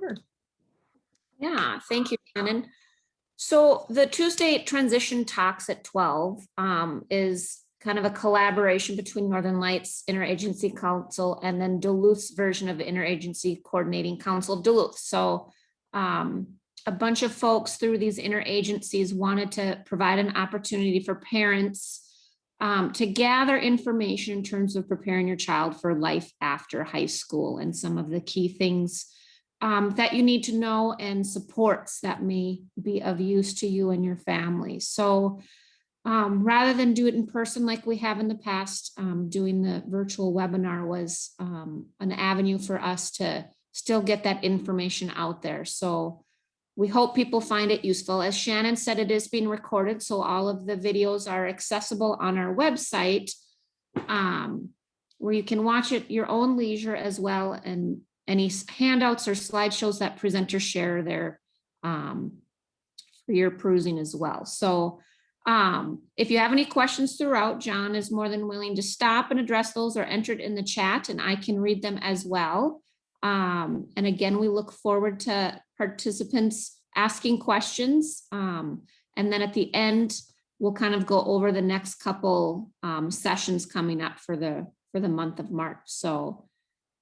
over. Yeah, thank you, Shannon. So the Tuesday transition talks at 12 is kind of a collaboration between Northern Lights Interagency Council and then Duluth's version of the Interagency Coordinating Council of Duluth. So a bunch of folks through these interagencies wanted to provide an opportunity for parents to gather information in terms of preparing your child for life after high school and some of the key things that you need to know and supports that may be of use to you and your family. So rather than do it in person like we have in the past, doing the virtual webinar was an avenue for us to still get that information out there. So we hope people find it useful. As Shannon said, it is being recorded, so all of the videos are accessible on our website, where you can watch it at your own leisure as well, and any handouts or slideshows that presenters share there for your perusing as well. So if you have any questions throughout, John is more than willing to stop and address those or enter it in the chat, and I can read them as well. And again, we look forward to participants asking questions. And then at the end, we'll kind of go over the next couple sessions coming up for the month of March. So,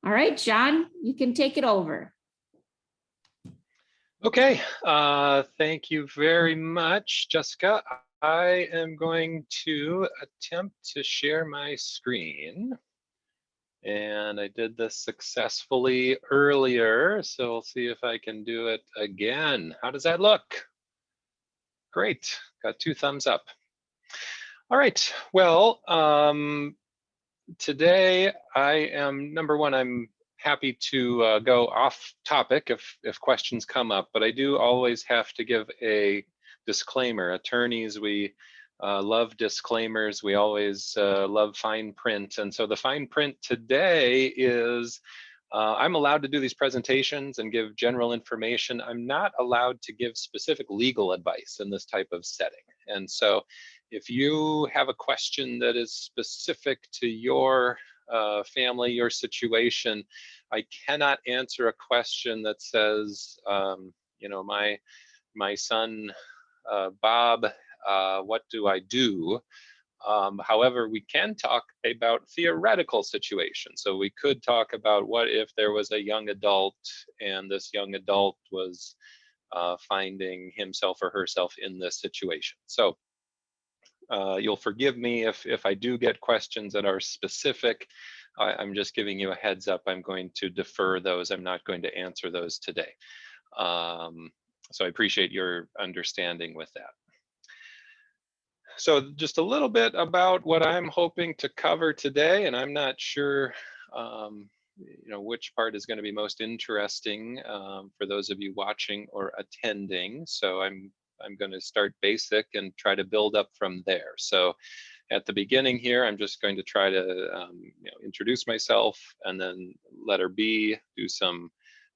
all right, John, you can take it over. Okay, thank you very much, Jessica. I am going to attempt to share my screen. And I did this successfully earlier, so we'll see if I can do it again. How does that look? Great, got 2 thumbs up. All right, well, today I am, number one, I'm happy to go off topic if questions come up, but I do always have to give a disclaimer. Attorneys, we love disclaimers. We always love fine print. And so the fine print today is I'm allowed to do these presentations and give general information. I'm not allowed to give specific legal advice in this type of setting. And so if you have a question that is specific to your family, your situation, I cannot answer a question that says, you know, my son, Bob, what do I do? However, we can talk about theoretical situations. So we could talk about what if there was a young adult and this young adult was finding himself or herself in this situation. So you'll forgive me if I do get questions that are specific. I'm just giving you a heads up. I'm going to defer those. I'm not going to answer those today. So I appreciate your understanding with that. So just a little bit about what I'm hoping to cover today, and I'm not sure you know, which part is going to be most interesting for those of you watching or attending. So I'm going to start basic and try to build up from there. So at the beginning here, I'm just going to try to you know, introduce myself, and then letter B, do some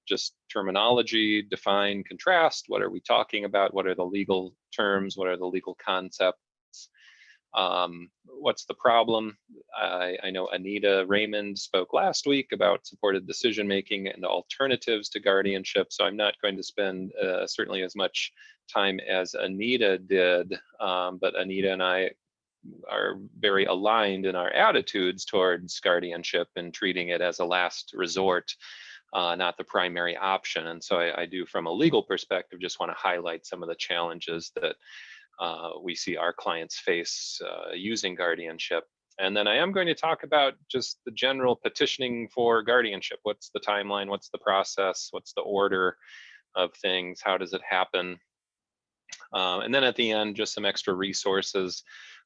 just terminology, define, contrast. What are we talking about? What are the legal terms? What are the legal concepts? What's the problem? I know Anita Raymond spoke last week about supported decision-making and alternatives to guardianship, so I'm not going to spend certainly as much time as Anita did, but Anita and I are very aligned in our attitudes towards guardianship and treating it as a last resort, not the primary option. And so I do, from a legal perspective, just want to highlight some of the challenges that we see our clients face using guardianship. And then I am going to talk about just the general petitioning for guardianship. What's the timeline? What's the process? What's the order of things? How does it happen? And then at the end, just some extra resources.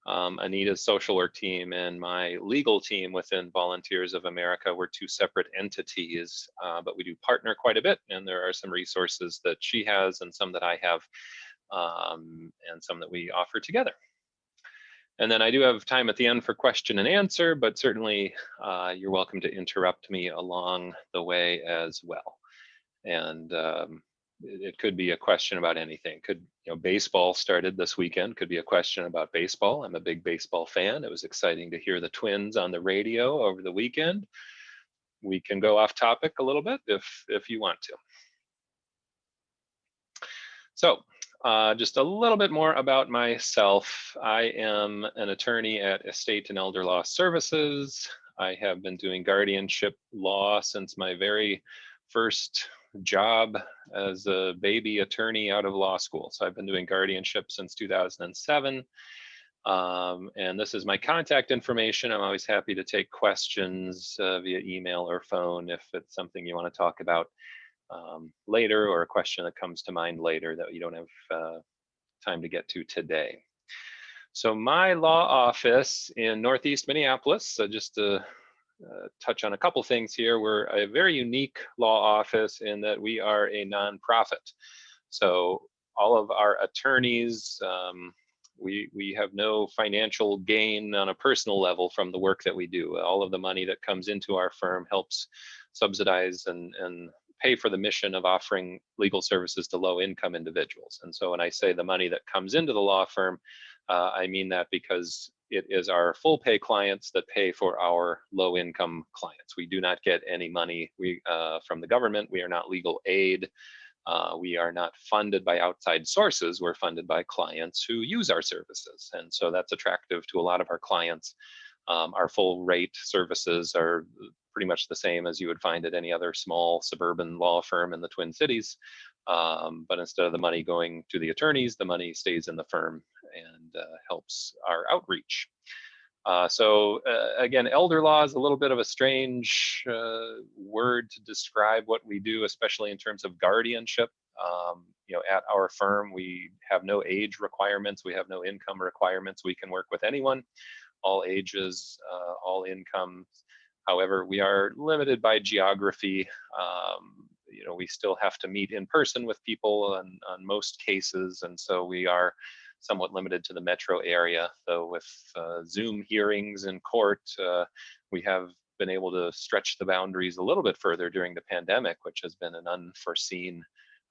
Anita's social work team and my legal team within Volunteers of America, we're 2 separate entities, but we do partner quite a bit, and there are some resources that she has and some that I have, and some that we offer together. And then I do have time at the end for question and answer, but certainly you're welcome to interrupt me along the way as well. And it could be a question about anything. Could, you know, baseball started this weekend, could be a question about baseball. I'm a big baseball fan. It was exciting to hear the Twins on the radio over the weekend. We can go off topic a little bit if you want to. So just a little bit more about myself. I am an attorney at Estate and Elder Law Services. I have been doing guardianship law since my very first job as a baby attorney out of law school. So I've been doing guardianship since 2007. And this is my contact information. I'm always happy to take questions via email or phone if it's something you want to talk about later, or a question that comes to mind later that you don't have time to get to today. So my law office in Northeast Minneapolis, so just to touch on a couple things here, we're a very unique law office in that we are a nonprofit. So all of our attorneys, we have no financial gain on a personal level from the work that we do. All of the money that comes into our firm helps subsidize and pay for the mission of offering legal services to low-income individuals. And so when I say the money that comes into the law firm, I mean that because it is our full pay clients that pay for our low-income clients. We do not get any money from the government. We are not legal aid. We are not funded by outside sources. We're funded by clients who use our services. And so that's attractive to a lot of our clients. Our full rate services are pretty much the same as you would find at any other small suburban law firm in the Twin Cities. But instead of the money going to the attorneys, the money stays in the firm and helps our outreach. Again, elder law is a little bit of a strange word to describe what we do, especially in terms of guardianship. At our firm, we have no age requirements. We have no income requirements. We can work with anyone, all ages, all incomes. However, we are limited by geography. We still have to meet in person with people on most cases, and so we are somewhat limited to the metro area. Though with Zoom hearings in court, we have been able to stretch the boundaries a little bit further during the pandemic, which has been an unforeseen,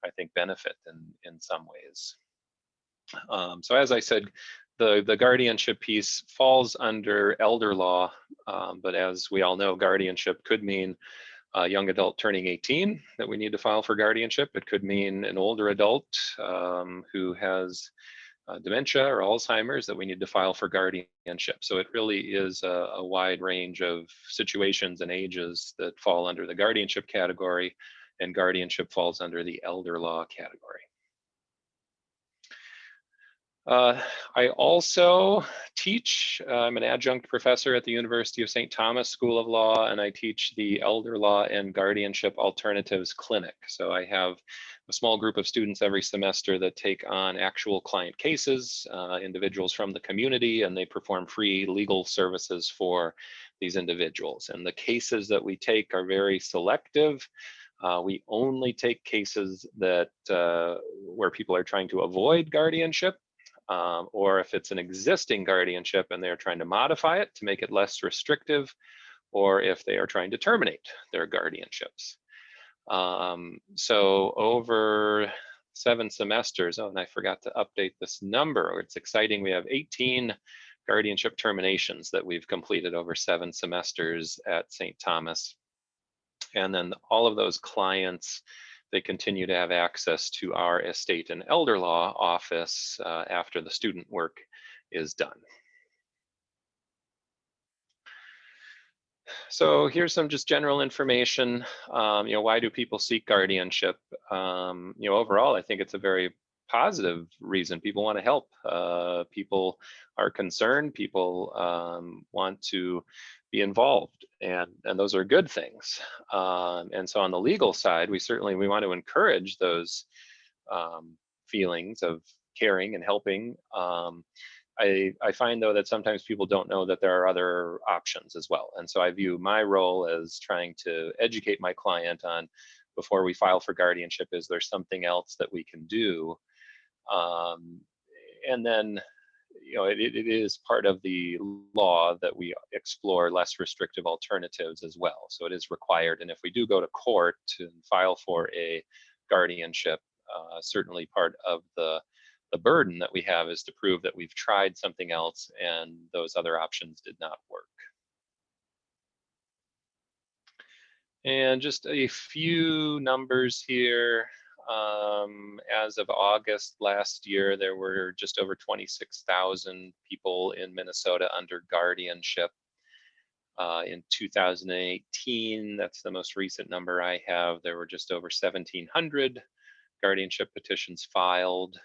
I think, benefit in some ways. So as I said, the guardianship piece falls under elder law, but as we all know, guardianship could mean a young adult turning 18 that we need to file for guardianship. It could mean an older adult who has dementia or Alzheimer's that we need to file for guardianship. So it really is a wide range of situations and ages that fall under the guardianship category, and guardianship falls under the elder law category. I also teach. I'm an adjunct professor at the University of St. Thomas School of Law, and I teach the Elder Law and Guardianship Alternatives Clinic. So I have a small group of students every semester that take on actual client cases, individuals from the community, and they perform free legal services for these individuals. And the cases that we take are very selective. We only take cases that where people are trying to avoid guardianship. Or if it's an existing guardianship and they're trying to modify it to make it less restrictive, or if they are trying to terminate their guardianships. So over 7 semesters, and I forgot to update this number. It's exciting. We have 18 guardianship terminations that we've completed over 7 semesters at St. Thomas. And then all of those clients, they continue to have access to our estate and elder law office after the student work is done. So here's some just general information. Why do people seek guardianship? Overall, I think it's a very positive reason. People want to help. People are concerned. People want to be involved, and those are good things. And so on the legal side, we want to encourage those feelings of caring and helping. I find though that sometimes people don't know that there are other options as well. And so I view my role as trying to educate my client on, before we file for guardianship, is there something else that we can do? And then, it is part of the law that we explore less restrictive alternatives as well. So it is required. And if we do go to court to file for a guardianship, certainly part of the burden that we have is to prove that we've tried something else and those other options did not work. And just a few numbers here. As of August last year, there were just over 26,000 people in Minnesota under guardianship. In 2018, that's the most recent number I have, there were just over 1,700 guardianship petitions filed.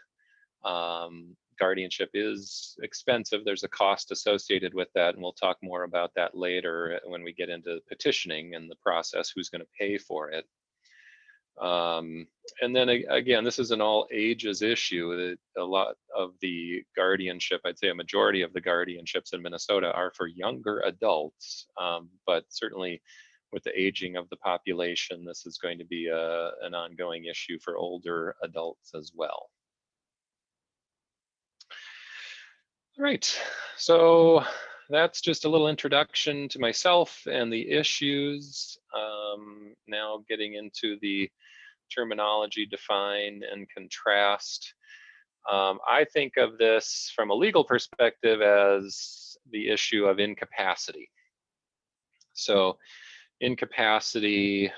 Guardianship is expensive. There's a cost associated with that, and we'll talk more about that later when we get into petitioning and the process, who's going to pay for it. And then again, this is an all ages issue. A lot of the guardianship, I'd say a majority of the guardianships in Minnesota are for younger adults, but certainly with the aging of the population, this is going to be an ongoing issue for older adults as well. All right, so that's just a little introduction to myself and the issues. Now getting into the terminology, define and contrast. I think of this from a legal perspective as the issue of incapacity. So incapacity,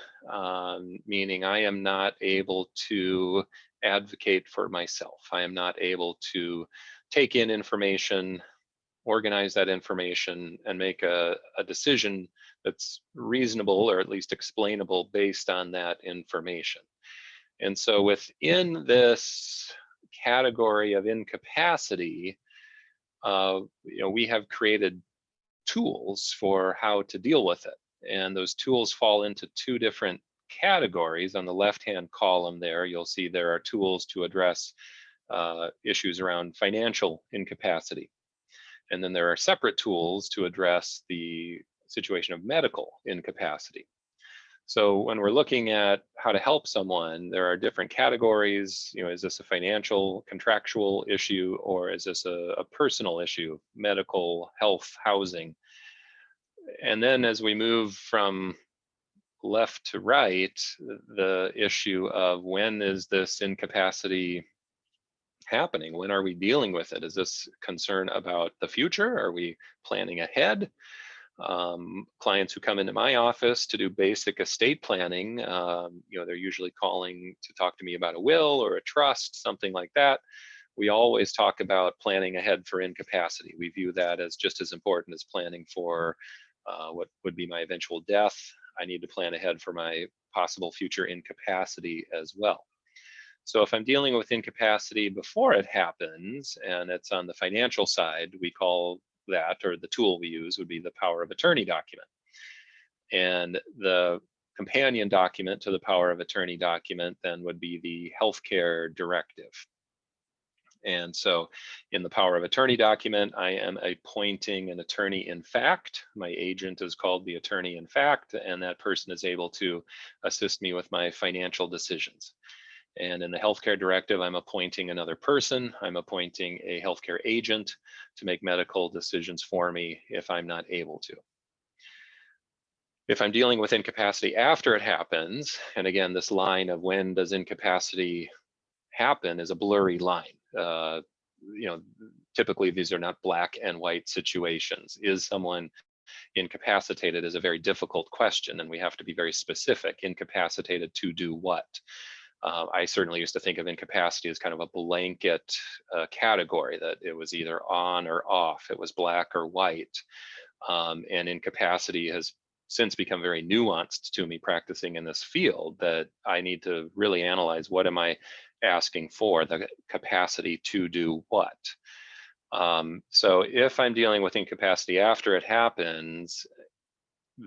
meaning I am not able to advocate for myself. I am not able to take in information, organize that information, and make a decision that's reasonable or at least explainable based on that information. And so within this category of incapacity, we have created tools for how to deal with it. And those tools fall into two different categories. On the left-hand column there, you'll see there are tools to address issues around financial incapacity. And then there are separate tools to address the situation of medical incapacity. So when we're looking at how to help someone, there are different categories. Is this a financial, contractual issue, or is this a personal issue, medical, health, housing? And then as we move from left to right, the issue of when is this incapacity happening? When are we dealing with it? Is this concern about the future? Are we planning ahead? Clients who come into my office to do basic estate planning, they're usually calling to talk to me about a will or a trust, something like that. We always talk about planning ahead for incapacity. We view that as just as important as planning for what would be my eventual death. I need to plan ahead for my possible future incapacity as well. So if I'm dealing with incapacity before it happens, and it's on the financial side, we call that, or the tool we use would be the power of attorney document. And the companion document to the power of attorney document then would be the healthcare directive. And so in the power of attorney document, I am appointing an attorney in fact. My agent is called the attorney in fact, and that person is able to assist me with my financial decisions. And in the healthcare directive, I'm appointing another person. I'm appointing a healthcare agent to make medical decisions for me if I'm not able to. If I'm dealing with incapacity after it happens, and again, this line of when does incapacity happen is a blurry line. Typically these are not black and white situations. Is someone incapacitated is a very difficult question, and we have to be very specific. Incapacitated to do what? I certainly used to think of incapacity as kind of a blanket category, that it was either on or off, it was black or white. And incapacity has since become very nuanced to me practicing in this field, that I need to really analyze, what am I asking for, the capacity to do what? So if I'm dealing with incapacity after it happens,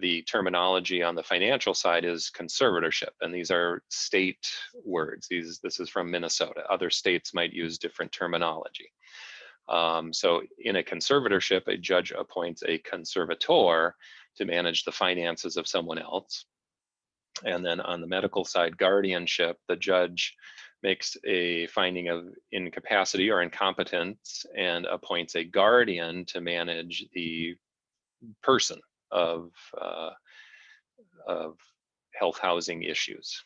the terminology on the financial side is conservatorship, and these are state words. This is from Minnesota. Other states might use different terminology. So in a conservatorship, a judge appoints a conservator to manage the finances of someone else. And then on the medical side, guardianship, the judge makes a finding of incapacity or incompetence and appoints a guardian to manage the person of health housing issues.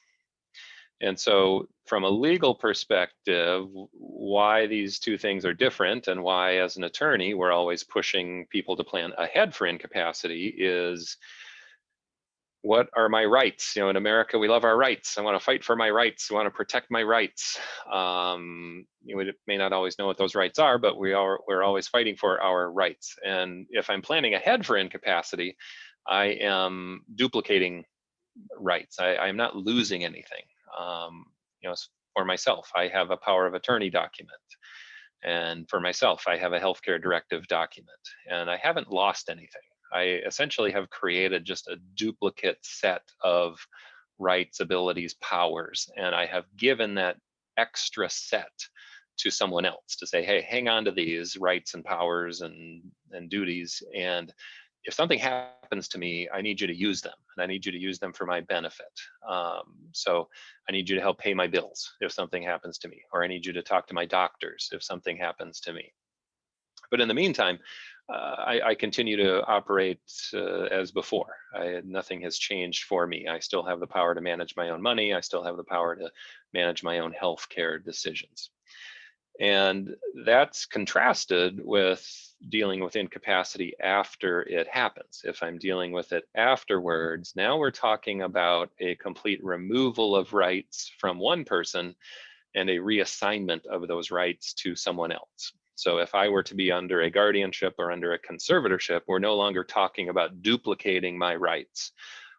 And so from a legal perspective, why these two things are different and why as an attorney we're always pushing people to plan ahead for incapacity is what are my rights? In America, we love our rights. I want to fight for my rights. I want to protect my rights. We may not always know what those rights are, but we're always fighting for our rights. And if I'm planning ahead for incapacity, I am duplicating rights. I am not losing anything. For myself, I have a power of attorney document. And for myself, I have a healthcare directive document, and I haven't lost anything. I essentially have created just a duplicate set of rights, abilities, powers, and I have given that extra set to someone else to say, hey, hang on to these rights and powers and duties, and if something happens to me, I need you to use them, and I need you to use them for my benefit. So I need you to help pay my bills if something happens to me, or I need you to talk to my doctors if something happens to me. But in the meantime, I continue to operate as before. Nothing has changed for me. I still have the power to manage my own money. I still have the power to manage my own healthcare decisions. And that's contrasted with dealing with incapacity after it happens. If I'm dealing with it afterwards, now we're talking about a complete removal of rights from one person and a reassignment of those rights to someone else. So if I were to be under a guardianship or under a conservatorship, we're no longer talking about duplicating my rights.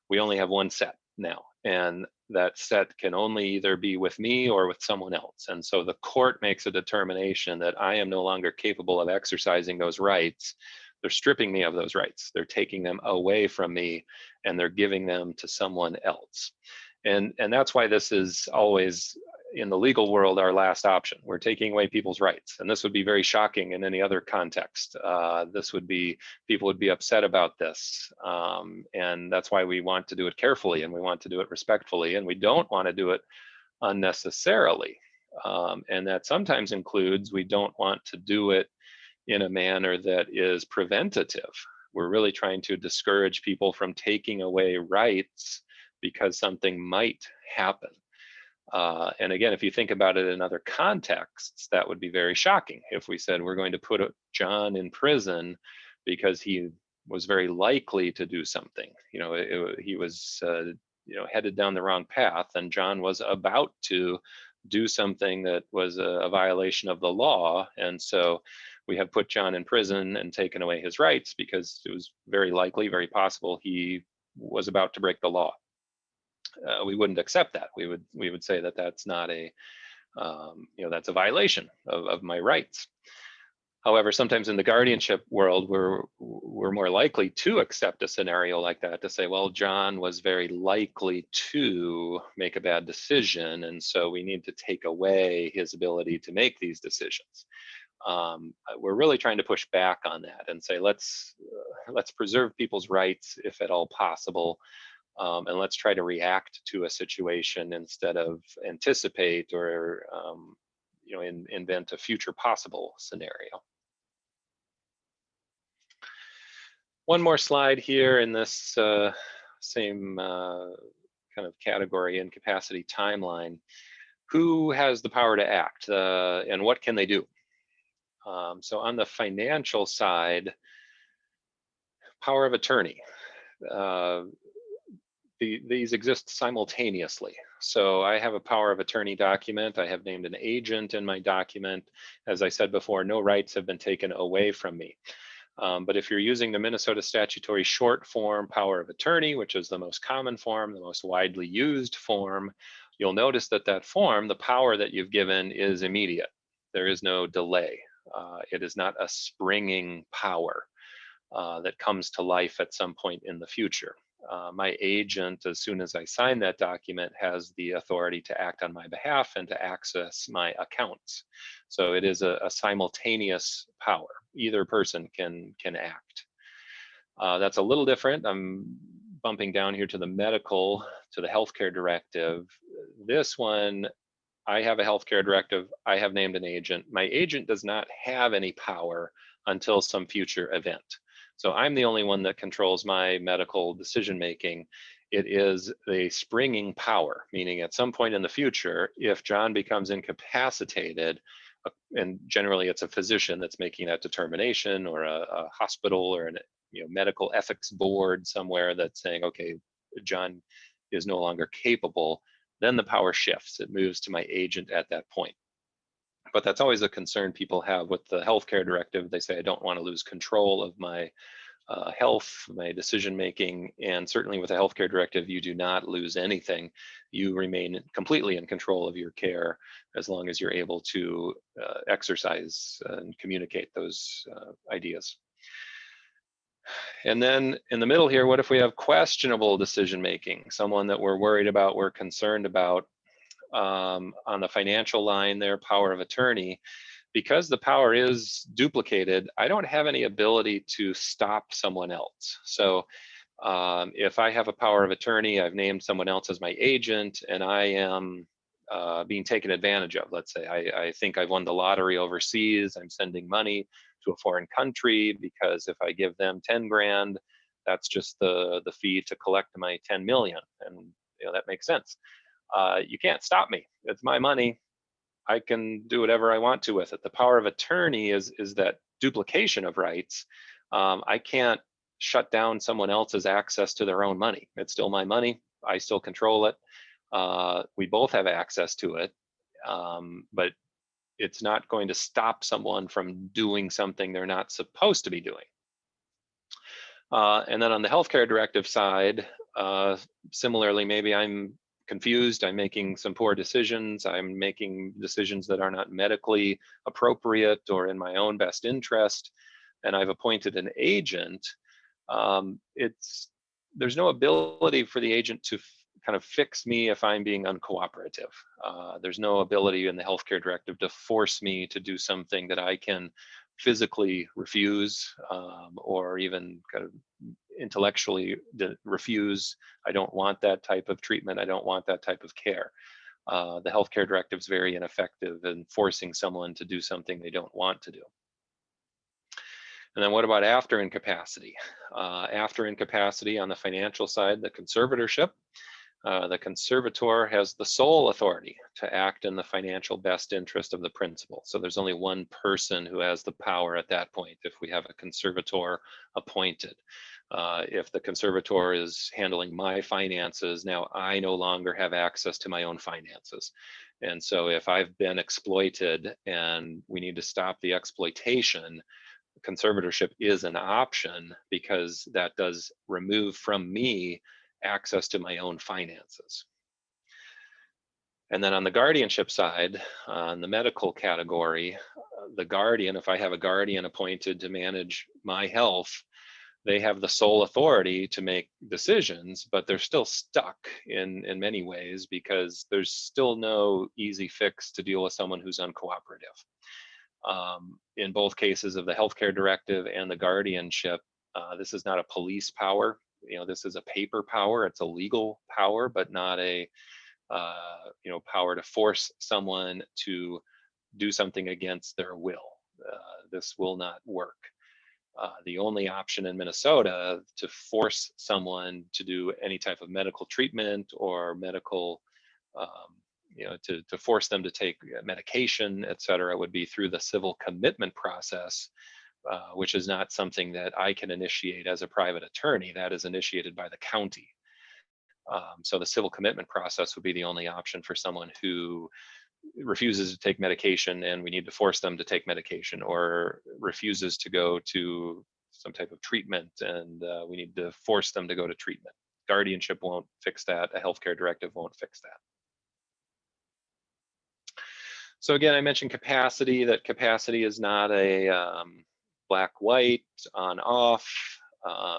We only have one set now, and that set can only either be with me or with someone else. And so the court makes a determination that I am no longer capable of exercising those rights. They're stripping me of those rights. They're taking them away from me, and they're giving them to someone else. And that's why this is always, in the legal world, our last option. We're taking away people's rights. And this would be very shocking in any other context. People would be upset about this. And that's why we want to do it carefully, and we want to do it respectfully, and we don't want to do it unnecessarily. And that sometimes includes, we don't want to do it in a manner that is preventative. We're really trying to discourage people from taking away rights because something might happen. And again, if you think about it in other contexts, that would be very shocking. If we said we're going to put John in prison because he was very likely to do something, he was headed down the wrong path, and John was about to do something that was a violation of the law, and so we have put John in prison and taken away his rights because it was very likely, very possible he was about to break the law. We wouldn't accept that. We would say that that's not that's a violation of my rights. However, sometimes in the guardianship world, we're more likely to accept a scenario like that, to say, well, John was very likely to make a bad decision, and so we need to take away his ability to make these decisions. We're really trying to push back on that and say, let's preserve people's rights if at all possible. And let's try to react to a situation instead of anticipate or invent a future possible scenario. One more slide here in this same kind of category, incapacity timeline. Who has the power to act, and what can they do? So on the financial side, power of attorney. These exist simultaneously. So I have a power of attorney document. I have named an agent in my document. As I said before, no rights have been taken away from me. But if you're using the Minnesota statutory short form power of attorney, which is the most common form, the most widely used form, you'll notice that that form, the power that you've given, is immediate. There is no delay. It is not a springing power that comes to life at some point in the future. My agent, as soon as I sign that document, has the authority to act on my behalf and to access my accounts. So it is a simultaneous power. Either person can act. That's a little different. I'm bumping down here to the healthcare directive. This one, I have a healthcare directive. I have named an agent. My agent does not have any power until some future event. So I'm the only one that controls my medical decision-making. It is a springing power, meaning at some point in the future, if John becomes incapacitated, and generally it's a physician that's making that determination, or a hospital, or a medical ethics board somewhere that's saying, okay, John is no longer capable, then the power shifts. It moves to my agent at that point. But that's always a concern people have with the healthcare directive. They say, I don't want to lose control of my health, my decision making, and certainly with a healthcare directive, you do not lose anything. You remain completely in control of your care as long as you're able to exercise and communicate those ideas. And then in the middle here, what if we have questionable decision making? Someone that we're worried about, we're concerned about. On the financial line there, power of attorney. Because the power is duplicated, I don't have any ability to stop someone else. So if I have a power of attorney, I've named someone else as my agent, and I am being taken advantage of. Let's say I think I've won the lottery overseas, I'm sending money to a foreign country because if I give them 10 grand, that's just the fee to collect my 10 million. And that makes sense. You can't stop me. It's my money. I can do whatever I want to with it. The power of attorney is that duplication of rights. I can't shut down someone else's access to their own money. It's still my money. I still control it. We both have access to it, but it's not going to stop someone from doing something they're not supposed to be doing. And then on the healthcare directive side, similarly, maybe I'm confused, I'm making some poor decisions, I'm making decisions that are not medically appropriate or in my own best interest, and I've appointed an agent. There's no ability for the agent to kind of fix me if I'm being uncooperative. There's no ability in the healthcare directive to force me to do something that I can physically refuse or even kind of intellectually refuse. I don't want that type of treatment. I don't want that type of care. The healthcare directive is very ineffective in forcing someone to do something they don't want to do. And then what about after incapacity? After incapacity on the financial side, the conservatorship. The conservator has the sole authority to act in the financial best interest of the principal. So there's only one person who has the power at that point if we have a conservator appointed. If the conservator is handling my finances, now I no longer have access to my own finances. And so if I've been exploited and we need to stop the exploitation, conservatorship is an option because that does remove from me access to my own finances. And then on the guardianship side, on the medical category, the guardian, if I have a guardian appointed to manage my health, they have the sole authority to make decisions, but they're still stuck in many ways because there's still no easy fix to deal with someone who's uncooperative. In both cases of the healthcare directive and the guardianship, this is not a police power. This is a paper power. It's a legal power, but not a power to force someone to do something against their will. This will not work. The only option in Minnesota to force someone to do any type of medical treatment or medical, to force them to take medication, et cetera, would be through the civil commitment process, which is not something that I can initiate as a private attorney. That is initiated by the county. So the civil commitment process would be the only option for someone who refuses to take medication and we need to force them to take medication, or refuses to go to some type of treatment and we need to force them to go to treatment. Guardianship won't fix that. A healthcare directive won't fix that. So again, I mentioned capacity, that capacity is not a black-white, on-off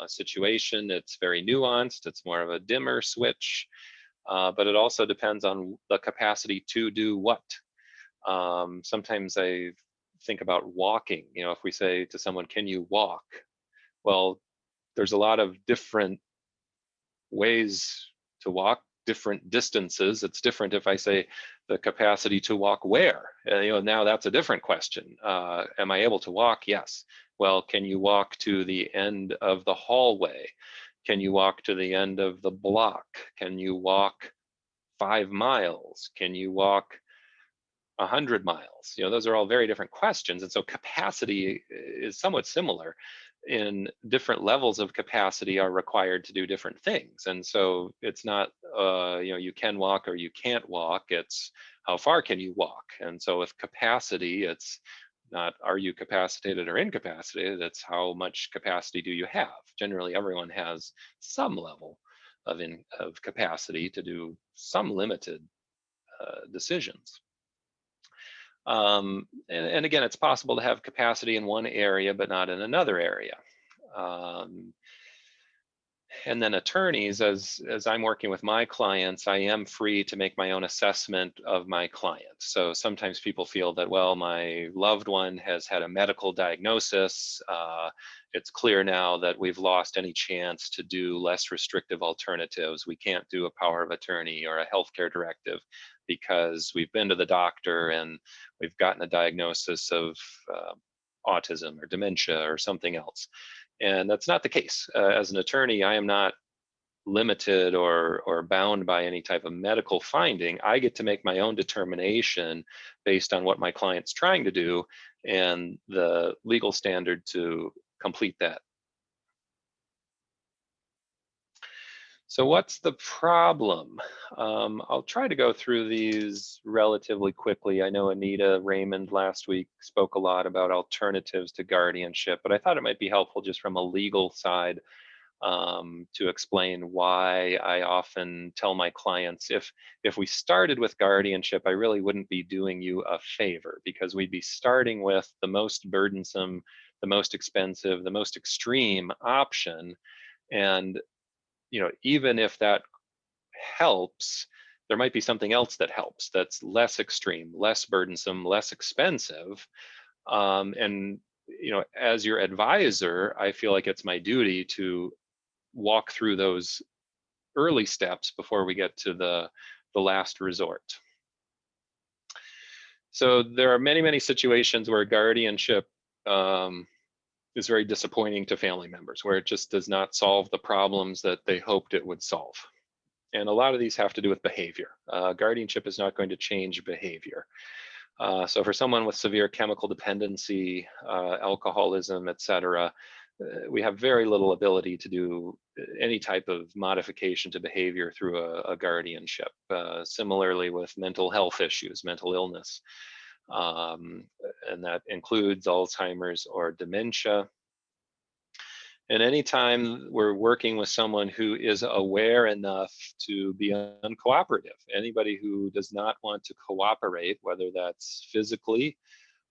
situation. It's very nuanced. It's more of a dimmer switch, but it also depends on the capacity to do what. Sometimes I think about walking. If we say to someone, can you walk? Well, there's a lot of different ways to walk, different distances. It's different if I say the capacity to walk where. Now that's a different question. Am I able to walk? Yes. Well, can you walk to the end of the hallway? Can you walk to the end of the block? Can you walk 5 miles? Can you walk 100 miles? Those are all very different questions. And so capacity is somewhat similar. in different levels of capacity are required to do different things. And so it's not, you can walk or you can't walk, it's how far can you walk? And so with capacity, it's not are you capacitated or incapacitated, it's how much capacity do you have? Generally, everyone has some level of capacity to do some limited decisions. And again, it's possible to have capacity in one area, but not in another area. And then attorneys, as I'm working with my clients, I am free to make my own assessment of my client. So sometimes people feel that, well, my loved one has had a medical diagnosis. It's clear now that we've lost any chance to do less restrictive alternatives. We can't do a power of attorney or a healthcare directive because we've been to the doctor and we've gotten a diagnosis of autism or dementia or something else. And that's not the case. As an attorney, I am not limited or bound by any type of medical finding. I get to make my own determination based on what my client's trying to do and the legal standard to complete that. So what's the problem? I'll try to go through these relatively quickly. I know Anita Raymond last week spoke a lot about alternatives to guardianship, but I thought it might be helpful just from a legal side to explain why I often tell my clients, if we started with guardianship, I really wouldn't be doing you a favor, because we'd be starting with the most burdensome, the most expensive, the most extreme option. And even if that helps, there might be something else that helps that's less extreme, less burdensome, less expensive. And as your advisor, I feel like it's my duty to walk through those early steps before we get to the last resort. So there are many, many situations where guardianship is very disappointing to family members, where it just does not solve the problems that they hoped it would solve. And a lot of these have to do with behavior. Guardianship is not going to change behavior. So for someone with severe chemical dependency, alcoholism, etc., we have very little ability to do any type of modification to behavior through a guardianship. Similarly with mental health issues, mental illness. And that includes Alzheimer's or dementia. And anytime we're working with someone who is aware enough to be uncooperative, anybody who does not want to cooperate, whether that's physically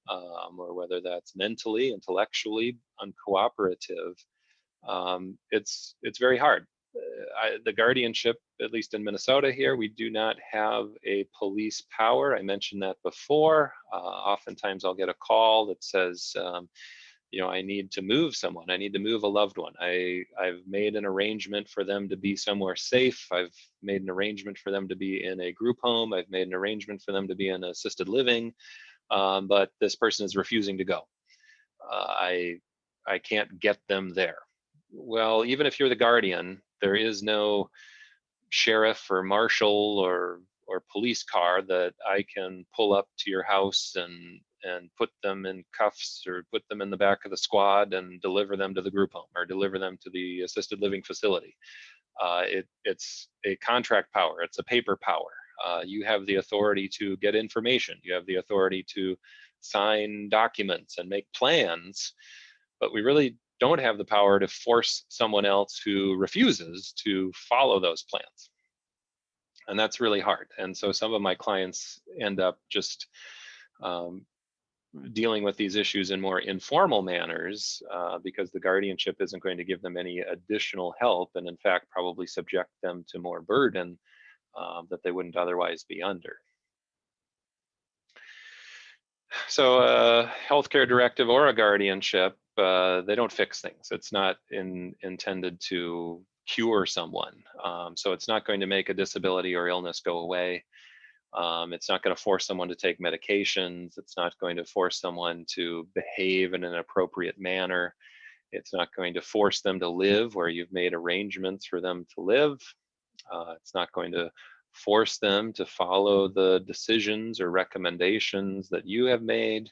or whether that's mentally, intellectually uncooperative, it's very hard. The guardianship, at least in Minnesota here, we do not have a police power. I mentioned that before. Oftentimes I'll get a call that says, I need to move someone. I need to move a loved one. I've made an arrangement for them to be somewhere safe. I've made an arrangement for them to be in a group home. I've made an arrangement for them to be in assisted living, but this person is refusing to go. I can't get them there. Well, even if you're the guardian, there is no sheriff or marshal or police car that I can pull up to your house and put them in cuffs or put them in the back of the squad and deliver them to the group home or deliver them to the assisted living facility. It's a contract power. It's a paper power. You have the authority to get information. You have the authority to sign documents and make plans, but we really don't have the power to force someone else who refuses to follow those plans. And that's really hard. And so some of my clients end up just dealing with these issues in more informal manners because the guardianship isn't going to give them any additional help, and in fact probably subject them to more burden that they wouldn't otherwise be under. So a healthcare directive or a guardianship, they don't fix things. It's not intended to cure someone. So it's not going to make a disability or illness go away. It's not going to force someone to take medications. It's not going to force someone to behave in an appropriate manner. It's not going to force them to live where you've made arrangements for them to live. It's not going to force them to follow the decisions or recommendations that you have made.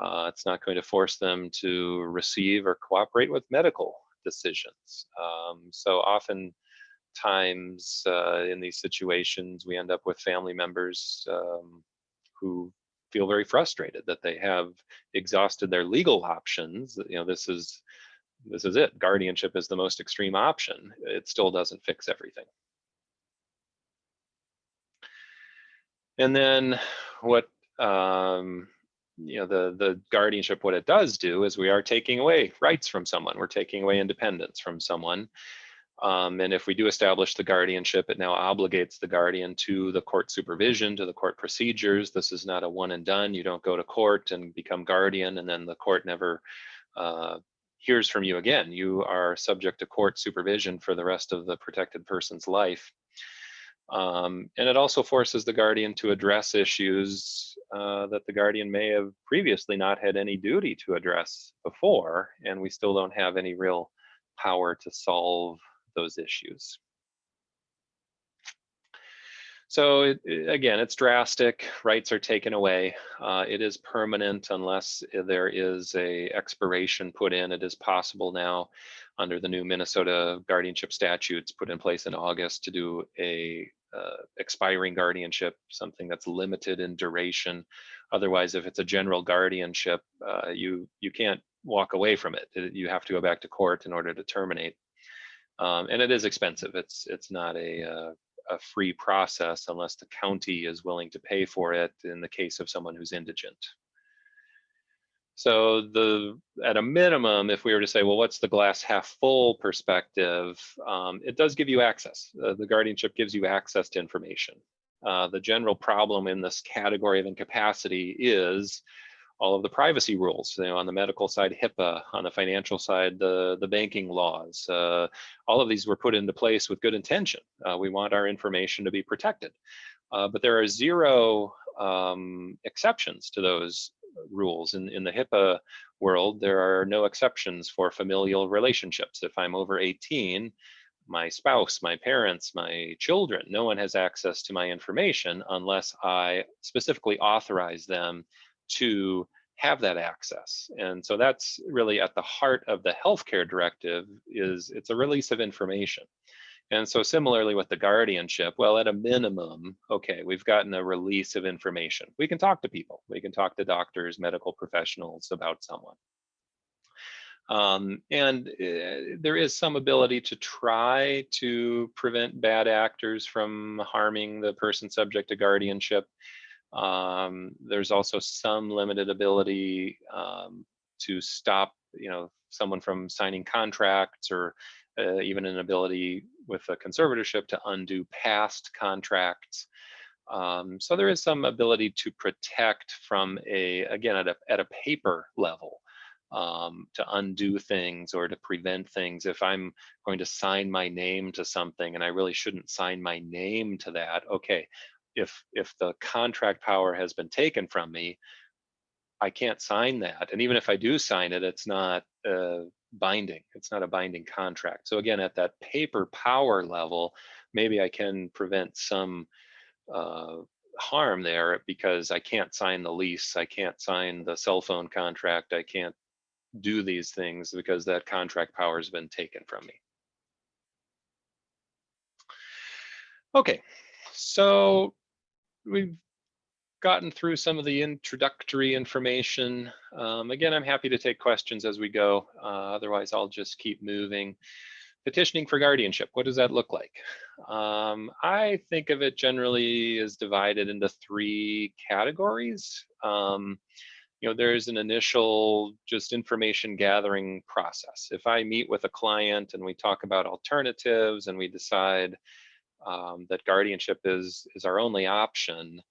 It's not going to force them to receive or cooperate with medical decisions. So often times in these situations, we end up with family members who feel very frustrated that they have exhausted their legal options. You know, this is it. Guardianship is the most extreme option. It still doesn't fix everything. And then what you know, the guardianship, what it does do is we are taking away rights from someone. We're taking away independence from someone. And if we do establish the guardianship, it now obligates the guardian to the court supervision, to the court procedures. This is not a one and done. You don't go to court and become guardian and then the court never hears from you again. You are subject to court supervision for the rest of the protected person's life. And it also forces the guardian to address issues that the guardian may have previously not had any duty to address before, and we still don't have any real power to solve those issues. So again, it's drastic. Rights are taken away. It is permanent unless there is a expiration put in. It is possible now under the new Minnesota guardianship statutes put in place in August to do a expiring guardianship, something that's limited in duration. Otherwise, if it's a general guardianship, you can't walk away from it. You have to go back to court in order to terminate. And it is expensive. It's not a free process unless the county is willing to pay for it in the case of someone who's indigent. So at a minimum, if we were to say, well, what's the glass half full perspective? It does give you access. The guardianship gives you access to information. The general problem in this category of incapacity is all of the privacy rules. You know, on the medical side, HIPAA, on the financial side, the banking laws. All of these were put into place with good intention. We want our information to be protected. But there are zero exceptions to those rules. In the HIPAA world, there are no exceptions for familial relationships. If I'm over 18, my spouse, my parents, my children, no one has access to my information unless I specifically authorize them to have that access. And so that's really at the heart of the healthcare directive. It's a release of information. And so similarly with the guardianship, well, at a minimum, okay, we've gotten a release of information. We can talk to people. We can talk to doctors, medical professionals about someone. And there is some ability to try to prevent bad actors from harming the person subject to guardianship. There's also some limited ability to stop, someone from signing contracts, or even an ability with a conservatorship to undo past contracts. So there is some ability to protect from again, at a paper level, to undo things or to prevent things. If I'm going to sign my name to something and I really shouldn't sign my name to that, okay, if the contract power has been taken from me, I can't sign that. And even if I do sign it, it's not binding. It's not a binding contract. So again, at that paper power level, maybe I can prevent some harm there, because I can't sign the lease. I can't sign the cell phone contract. I can't do these things because that contract power has been taken from me. Okay, so we've gotten through some of the introductory information. Again, I'm happy to take questions as we go. Otherwise, I'll just keep moving. Petitioning for guardianship, what does that look like? I think of it generally as divided into 3 categories. There's an initial just information gathering process. If I meet with a client and we talk about alternatives and we decide that guardianship is our only option,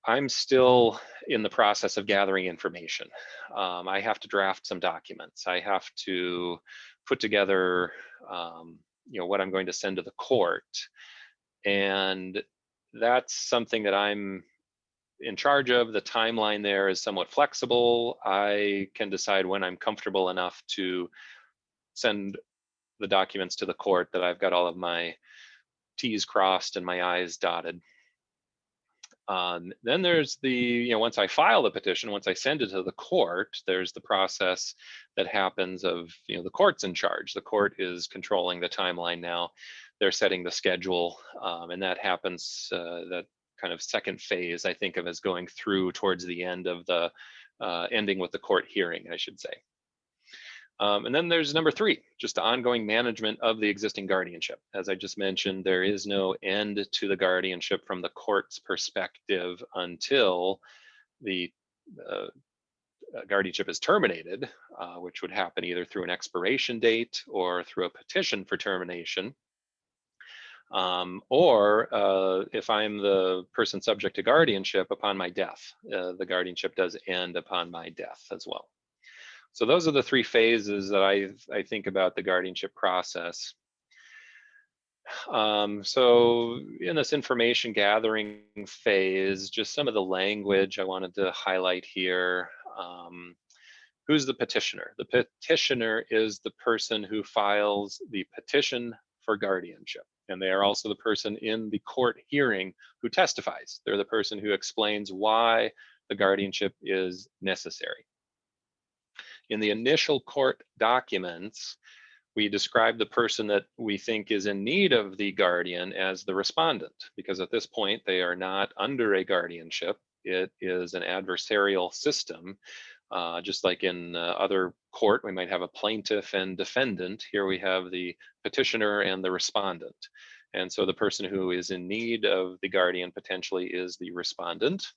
I'm still in the process of gathering information. I have to draft some documents. I have to put together, what I'm going to send to the court. And that's something that I'm in charge of. The timeline there is somewhat flexible. I can decide when I'm comfortable enough to send the documents to the court that I've got all of my T's crossed and my I's dotted. Then there's the, once I file the petition, once I send it to the court, there's the process that happens of, the court's in charge. The court is controlling the timeline now. They're setting the schedule, and that happens, that kind of second phase, I think of as going through towards the end of the, ending with the court hearing, I should say. And then there's number 3, just ongoing management of the existing guardianship. As I just mentioned, there is no end to the guardianship from the court's perspective until the guardianship is terminated, which would happen either through an expiration date or through a petition for termination. Or if I'm the person subject to guardianship upon my death, the guardianship does end upon my death as well. So those are the 3 phases that I think about the guardianship process. So in this information gathering phase, just some of the language I wanted to highlight here. Who's the petitioner? The petitioner is the person who files the petition for guardianship. And they are also the person in the court hearing who testifies. They're the person who explains why the guardianship is necessary. In the initial court documents, we describe the person that we think is in need of the guardian as the respondent, because at this point they are not under a guardianship. It is an adversarial system. Just like in other court, we might have a plaintiff and defendant. Here we have the petitioner and the respondent. And so the person who is in need of the guardian potentially is the respondent.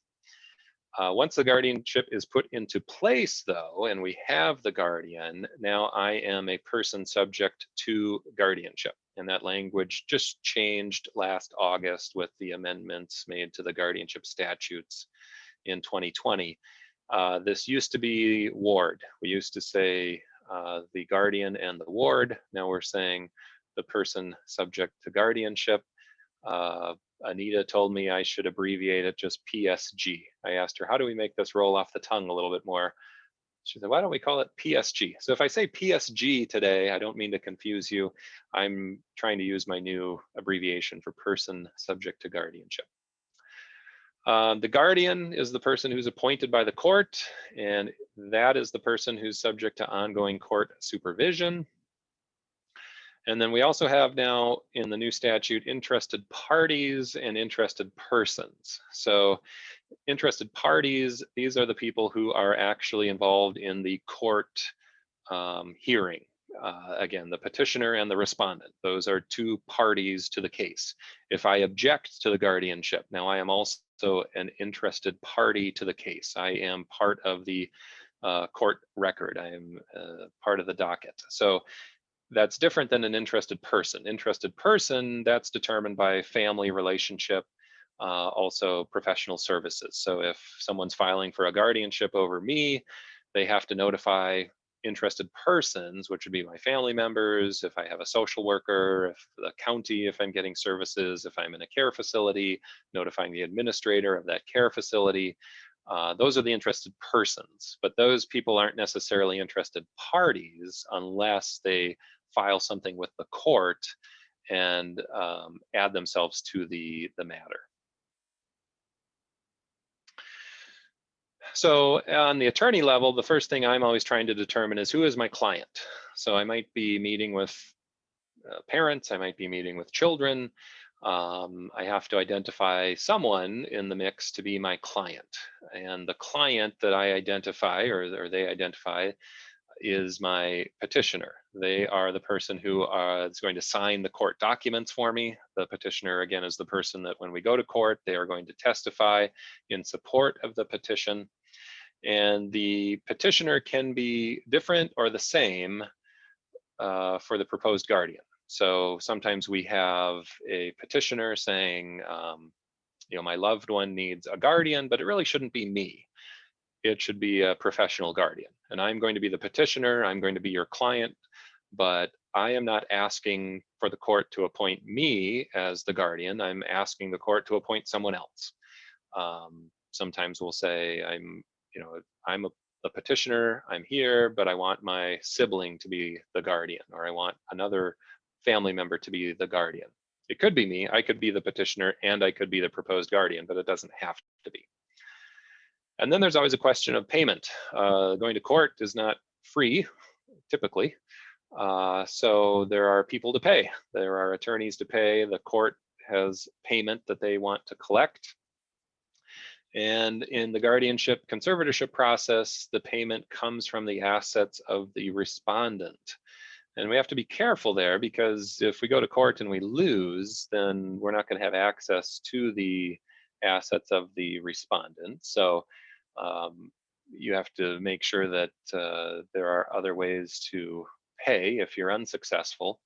Once the guardianship is put into place, though, and we have the guardian, now I am a person subject to guardianship. And that language just changed last August with the amendments made to the guardianship statutes in 2020. This used to be ward. We used to say the guardian and the ward. Now we're saying the person subject to guardianship. Anita told me I should abbreviate it just PSG. I asked her, how do we make this roll off the tongue a little bit more? She said, why don't we call it PSG? So if I say PSG today, I don't mean to confuse you. I'm trying to use my new abbreviation for person subject to guardianship. The guardian is the person who's appointed by the court, and that is the person who's subject to ongoing court supervision. And then we also have now in the new statute interested parties and interested persons. So interested parties, these are the people who are actually involved in the court hearing. Again, the petitioner and the respondent, those are 2 parties to the case. If I object to the guardianship, now I am also an interested party to the case. I am part of the court record. I am part of the docket. So that's different than an interested person. Interested person, that's determined by family relationship, also professional services. So if someone's filing for a guardianship over me, they have to notify interested persons, which would be my family members, if I have a social worker, if the county, if I'm getting services, if I'm in a care facility, notifying the administrator of that care facility. Those are the interested persons, but those people aren't necessarily interested parties unless they file something with the court and add themselves to the matter. So on the attorney level, the first thing I'm always trying to determine is who is my client. So I might be meeting with parents, I might be meeting with children. I have to identify someone in the mix to be my client. And the client that I identify or they identify is my petitioner. They are the person who is going to sign the court documents for me. The petitioner, again, is the person that when we go to court, they are going to testify in support of the petition. And the petitioner can be different or the same for the proposed guardian. So sometimes we have a petitioner saying, my loved one needs a guardian, but it really shouldn't be me. It should be a professional guardian. And I'm going to be the petitioner, I'm going to be your client, but I am not asking for the court to appoint me as the guardian. I'm asking the court to appoint someone else. Sometimes we'll say, I'm the petitioner, I'm here, but I want my sibling to be the guardian, or I want another family member to be the guardian. It could be me, I could be the petitioner, and I could be the proposed guardian, but it doesn't have to be. And then there's always a question of payment. Going to court is not free, typically. So there are people to pay. There are attorneys to pay. The court has payment that they want to collect. And in the guardianship conservatorship process, the payment comes from the assets of the respondent. And we have to be careful there, because if we go to court and we lose, then we're not going to have access to the assets of the respondent. So you have to make sure that there are other ways to pay if you're unsuccessful.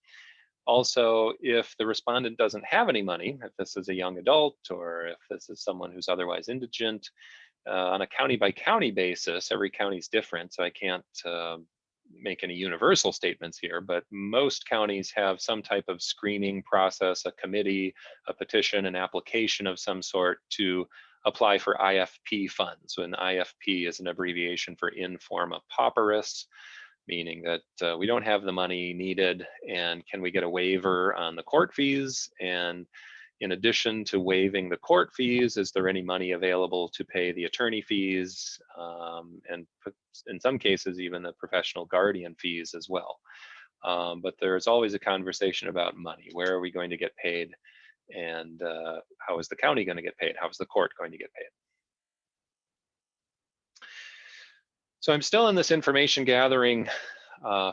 Also, if the respondent doesn't have any money, if this is a young adult or if this is someone who's otherwise indigent, on a county by county basis, every county is different, so I can't make any universal statements here, but most counties have some type of screening process, a committee, a petition, an application of some sort to apply for IFP funds. So an IFP is an abbreviation for in forma pauperis, meaning that we don't have the money needed, and can we get a waiver on the court fees? And in addition to waiving the court fees, is there any money available to pay the attorney fees, and in some cases even the professional guardian fees as well? But there's always a conversation about money. Where are we going to get paid? And how is the county going to get paid? How is the court going to get paid? So I'm still in this information gathering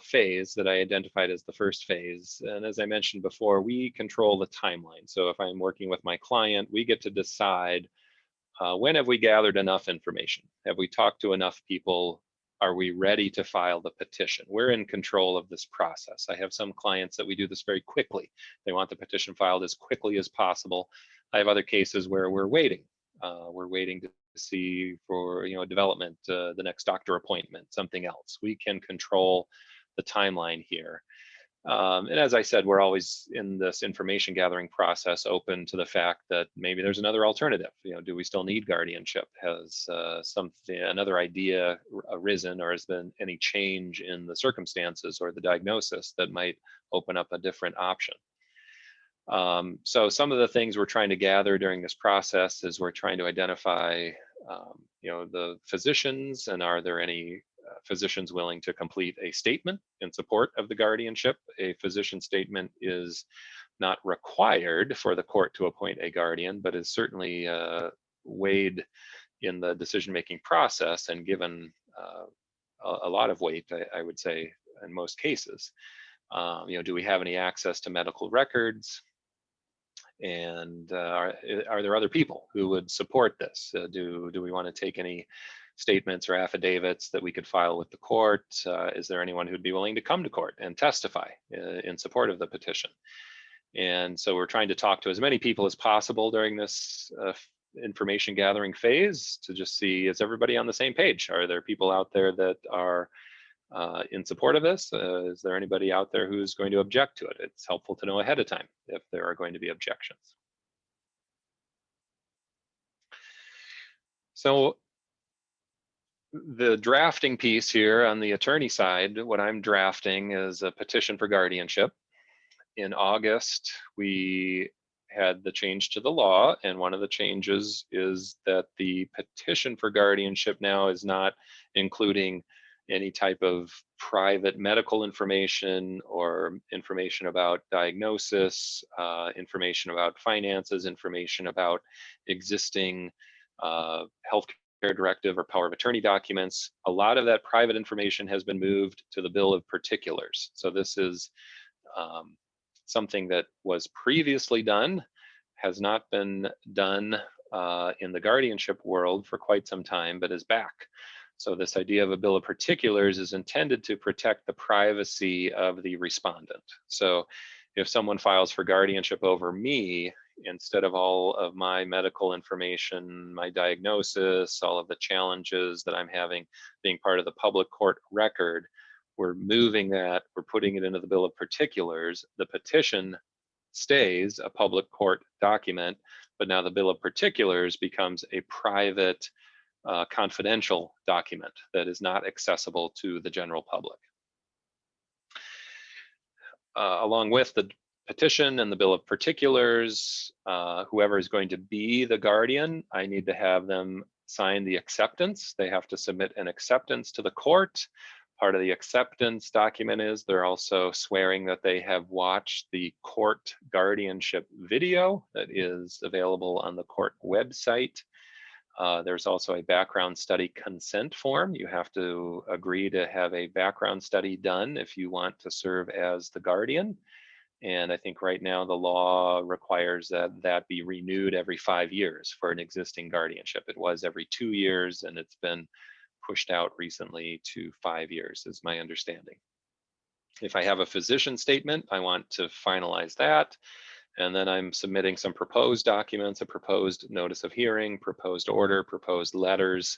phase that I identified as the first phase. And as I mentioned before, we control the timeline. So if I'm working with my client, we get to decide when have we gathered enough information? Have we talked to enough people? Are we ready to file the petition? We're in control of this process. I have some clients that we do this very quickly. They want the petition filed as quickly as possible. I have other cases where we're waiting. We're waiting to see for a development, the next doctor appointment, something else. We can control the timeline here. And as I said, we're always in this information gathering process open to the fact that maybe there's another alternative. Do we still need guardianship? Has another idea arisen, or has been any change in the circumstances or the diagnosis that might open up a different option? So some of the things we're trying to gather during this process is we're trying to identify the physicians, and are there any physicians willing to complete a statement in support of the guardianship. A physician statement is not required for the court to appoint a guardian, but is certainly weighed in the decision-making process and given a lot of weight, I would say, in most cases. Do we have any access to medical records? And are there other people who would support this? Do we want to take any statements or affidavits that we could file with the court? Is there anyone who'd be willing to come to court and testify in support of the petition? And so we're trying to talk to as many people as possible during this information gathering phase to just see, is everybody on the same page? Are there people out there that are in support of this? Is there anybody out there who's going to object to it? It's helpful to know ahead of time if there are going to be objections. So the drafting piece here on the attorney side, what I'm drafting is a petition for guardianship. In August, we had the change to the law, and one of the changes is that the petition for guardianship now is not including any type of private medical information or information about diagnosis, information about finances, information about existing healthcare directive or power of attorney documents. A lot of that private information has been moved to the bill of particulars. So this is something that was previously done, has not been done in the guardianship world for quite some time, but is back. So this idea of a bill of particulars is intended to protect the privacy of the respondent. So if someone files for guardianship over me, instead of all of my medical information, my diagnosis, all of the challenges that I'm having being part of the public court record, we're moving that, we're putting it into the bill of particulars. The petition stays a public court document, but now the bill of particulars becomes a private confidential document that is not accessible to the general public. Along with the petition and the bill of particulars. Whoever is going to be the guardian, I need to have them sign the acceptance. They have to submit an acceptance to the court. Part of the acceptance document is they're also swearing that they have watched the court guardianship video that is available on the court website. There's also a background study consent form. You have to agree to have a background study done if you want to serve as the guardian. And I think right now the law requires that that be renewed every 5 years for an existing guardianship. It was every 2 years, and it's been pushed out recently to 5 years, is my understanding. If I have a physician statement, I want to finalize that. And then I'm submitting some proposed documents, a proposed notice of hearing, proposed order, proposed letters,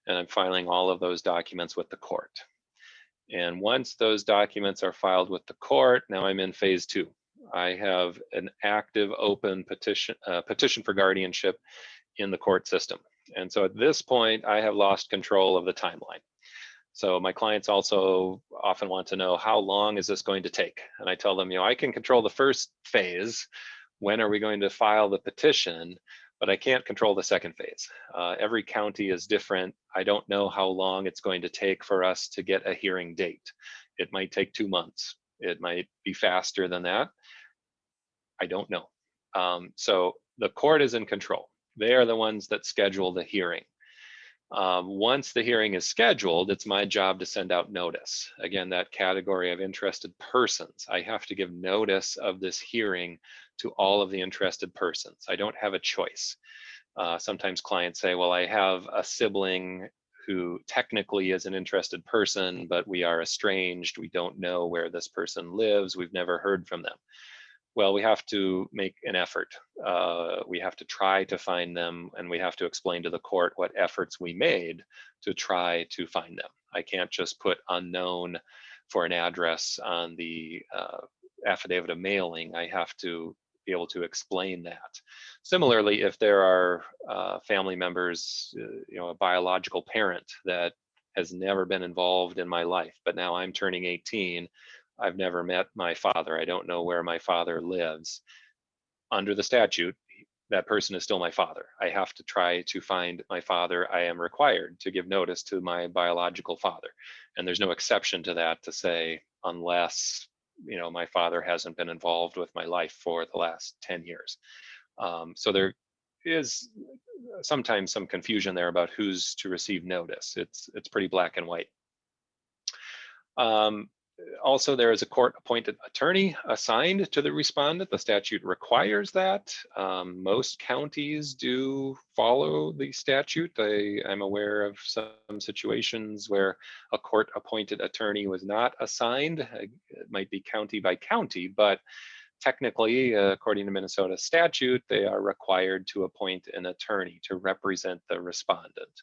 and I'm filing all of those documents with the court. And once those documents are filed with the court, now I'm in phase 2. I have an active open petition for guardianship in the court system. And so at this point, I have lost control of the timeline. So my clients also often want to know, how long is this going to take? And I tell them, I can control the first phase. When are we going to file the petition? But I can't control the second phase. Every county is different. I don't know how long it's going to take for us to get a hearing date. It might take 2 months. It might be faster than that. I don't know. So the court is in control. They are the ones that schedule the hearing. Once the hearing is scheduled, it's my job to send out notice. Again, that category of interested persons. I have to give notice of this hearing to all of the interested persons. I don't have a choice. Sometimes clients say, well, I have a sibling who technically is an interested person, but we are estranged. We don't know where this person lives. We've never heard from them. Well, we have to make an effort. We have to try to find them, and we have to explain to the court what efforts we made to try to find them. I can't just put unknown for an address on the affidavit of mailing. I have to be able to explain that. Similarly, if there are family members, a biological parent that has never been involved in my life, but now I'm turning 18, I've never met my father. I don't know where my father lives. Under the statute, that person is still my father. I have to try to find my father. I am required to give notice to my biological father. And there's no exception to that to say, unless, my father hasn't been involved with my life for the last 10 years. So there is sometimes some confusion there about who's to receive notice. It's pretty black and white. Also, there is a court-appointed attorney assigned to the respondent. The statute requires that. Most counties do follow the statute. I'm aware of some situations where a court-appointed attorney was not assigned. It might be county by county, but technically, according to Minnesota statute, they are required to appoint an attorney to represent the respondent.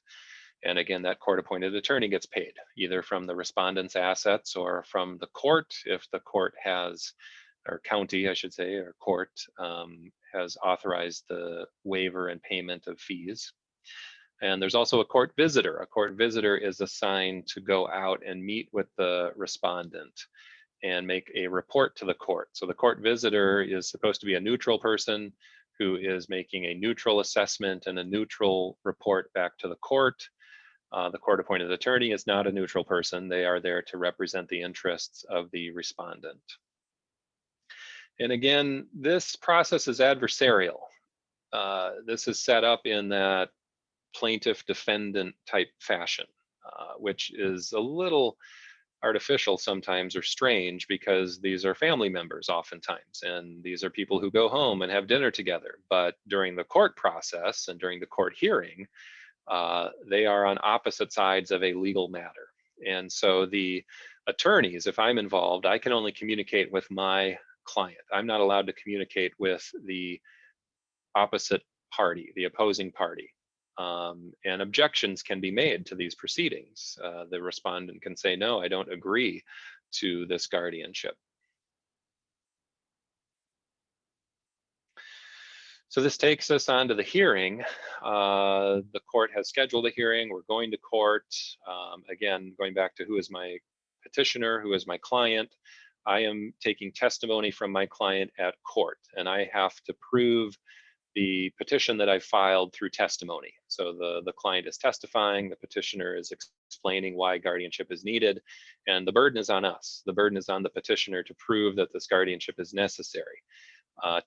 And again, that court-appointed attorney gets paid either from the respondent's assets or from the court if the court has, or county, I should say, or court has authorized the waiver and payment of fees. And there's also a court visitor. A court visitor is assigned to go out and meet with the respondent and make a report to the court. So the court visitor is supposed to be a neutral person who is making a neutral assessment and a neutral report back to the court. The court-appointed attorney is not a neutral person. They are there to represent the interests of the respondent. And again, this process is adversarial. This is set up in that plaintiff-defendant type fashion, which is a little artificial sometimes or strange because these are family members oftentimes, and these are people who go home and have dinner together. But during the court process and during the court hearing, they are on opposite sides of a legal matter. And so the attorneys, if I'm involved, I can only communicate with my client. I'm not allowed to communicate with the opposite party, the opposing party. And objections can be made to these proceedings. The respondent can say, no, I don't agree to this guardianship. So this takes us on to the hearing. The court has scheduled a hearing. We're going to court. Again, going back to who is my petitioner, who is my client. I am taking testimony from my client at court, and I have to prove the petition that I filed through testimony. So the client is testifying, the petitioner is explaining why guardianship is needed, and the burden is on us. The burden is on the petitioner to prove that this guardianship is necessary.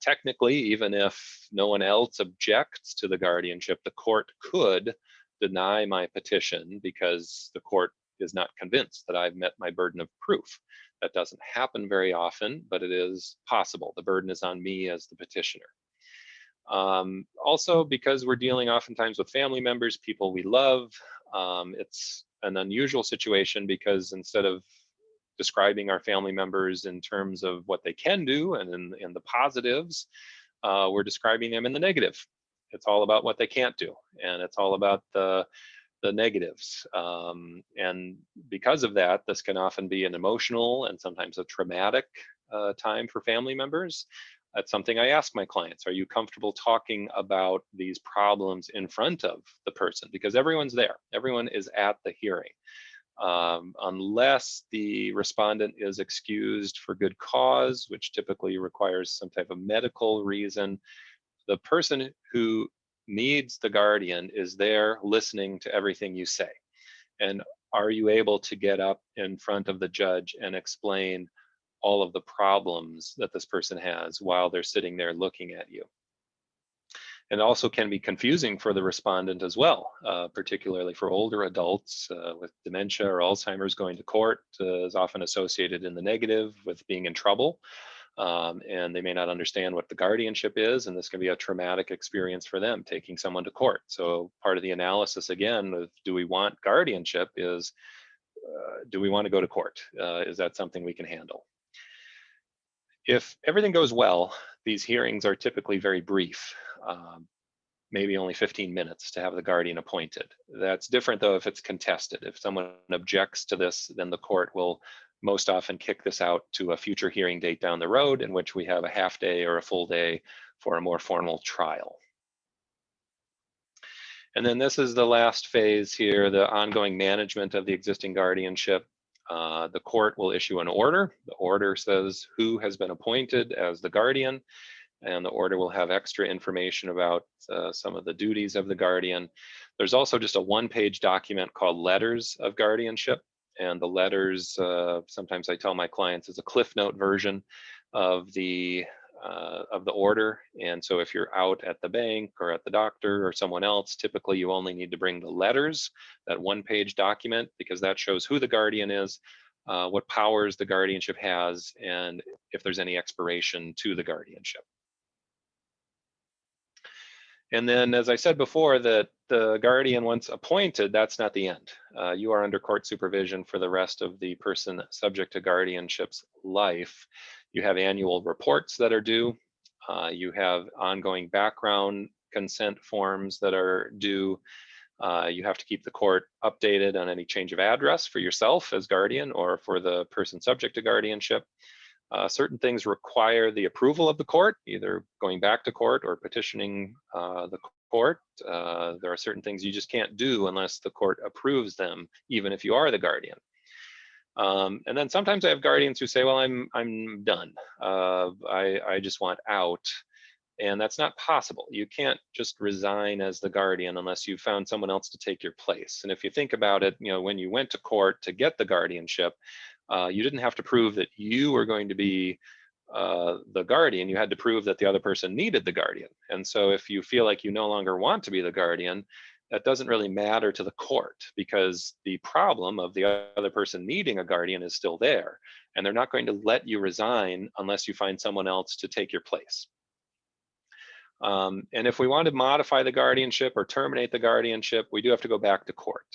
Technically, even if no one else objects to the guardianship, the court could deny my petition because the court is not convinced that I've met my burden of proof. That doesn't happen very often, but it is possible. The burden is on me as the petitioner. Also, because we're dealing oftentimes with family members, people we love, it's an unusual situation because instead of describing our family members in terms of what they can do and in the positives, we're describing them in the negative. It's all about what they can't do, and it's all about the negatives. And because of that, this can often be an emotional and sometimes a traumatic time for family members. That's something I ask my clients. Are you comfortable talking about these problems in front of the person? Because everyone's there. Everyone is at the hearing. Unless the respondent is excused for good cause, which typically requires some type of medical reason, the person who needs the guardian is there listening to everything you say. And are you able to get up in front of the judge and explain all of the problems that this person has while they're sitting there looking at you? And also can be confusing for the respondent as well, particularly for older adults with dementia or Alzheimer's. Going to court is often associated in the negative with being in trouble, and they may not understand what the guardianship is, and this can be a traumatic experience for them, taking someone to court. So part of the analysis, again, of do we want guardianship is, do we want to go to court? Is that something we can handle? If everything goes well, these hearings are typically very brief, maybe only 15 minutes to have the guardian appointed. That's different though if it's contested. If someone objects to this, then the court will most often kick this out to a future hearing date down the road, in which we have a half day or a full day for a more formal trial. And then this is the last phase here, the ongoing management of the existing guardianship. The court will issue an order. The order says who has been appointed as the guardian, and the order will have extra information about some of the duties of the guardian. There's also just a one-page document called Letters of Guardianship, and the letters, sometimes I tell my clients, is a Cliff Note version of the order. And so if you're out at the bank or at the doctor or someone else, typically you only need to bring the letters, that one-page document, because that shows who the guardian is, what powers the guardianship has, and if there's any expiration to the guardianship. And then, as I said before, that the guardian, once appointed, that's not the end. You are under court supervision for the rest of the person subject to guardianship's life. You have annual reports that are due. You have ongoing background consent forms that are due. You have to keep the court updated on any change of address for yourself as guardian or for the person subject to guardianship. Certain things require the approval of the court, either going back to court or petitioning the court. There are certain things you just can't do unless the court approves them, even if you are the guardian. And then sometimes I have guardians who say, well, I'm done. I just want out. And that's not possible. You can't just resign as the guardian unless you found someone else to take your place. And if you think about it, when you went to court to get the guardianship, you didn't have to prove that you were going to be the guardian. You had to prove that the other person needed the guardian. And so if you feel like you no longer want to be the guardian, that doesn't really matter to the court, because the problem of the other person needing a guardian is still there. And they're not going to let you resign unless you find someone else to take your place. And if we want to modify the guardianship or terminate the guardianship, we do have to go back to court.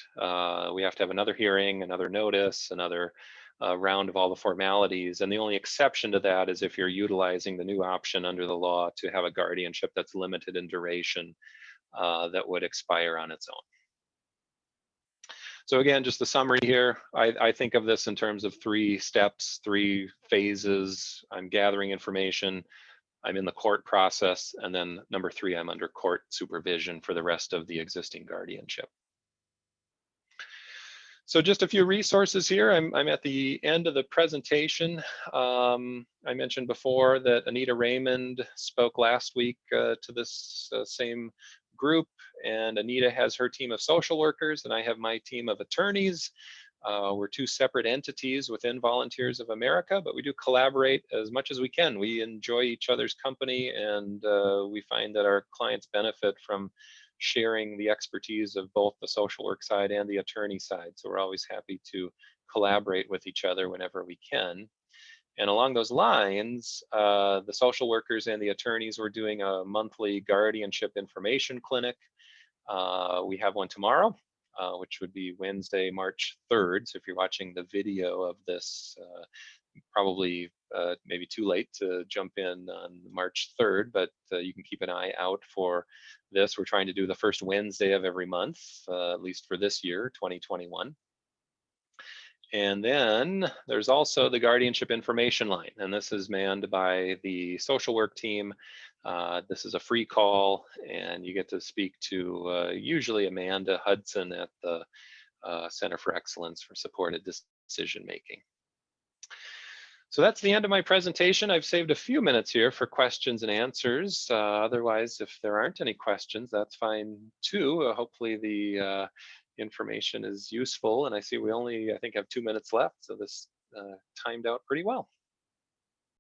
We have to have another hearing, another notice, another round of all the formalities. And the only exception to that is if you're utilizing the new option under the law to have a guardianship that's limited in duration that would expire on its own. So again, just a summary here. I think of this in terms of 3 steps, 3 phases. I'm gathering information, I'm in the court process, and then number 3, I'm under court supervision for the rest of the existing guardianship. So just a few resources here. I'm at the end of the presentation. I mentioned before that Anita Raymond spoke last week to this same group, and Anita has her team of social workers, and I have my team of attorneys. We're two separate entities within Volunteers of America, but we do collaborate as much as we can. We enjoy each other's company, and we find that our clients benefit from sharing the expertise of both the social work side and the attorney side. So we're always happy to collaborate with each other whenever we can. And along those lines, the social workers and the attorneys were doing a monthly guardianship information clinic. We have one tomorrow, which would be Wednesday, March 3rd. So if you're watching the video of this, probably maybe too late to jump in on March 3rd, but you can keep an eye out for this. We're trying to do the first Wednesday of every month, at least for this year, 2021. And then there's also the guardianship information line, and this is manned by the social work team. This is a free call, and you get to speak to usually Amanda Hudson at the Center for Excellence for Supported Decision Making. So that's the end of my presentation. I've saved a few minutes here for questions and answers. Otherwise, if there aren't any questions, that's fine too. Hopefully the information is useful. And I see we only, I think, have 2 minutes left. So this timed out pretty well.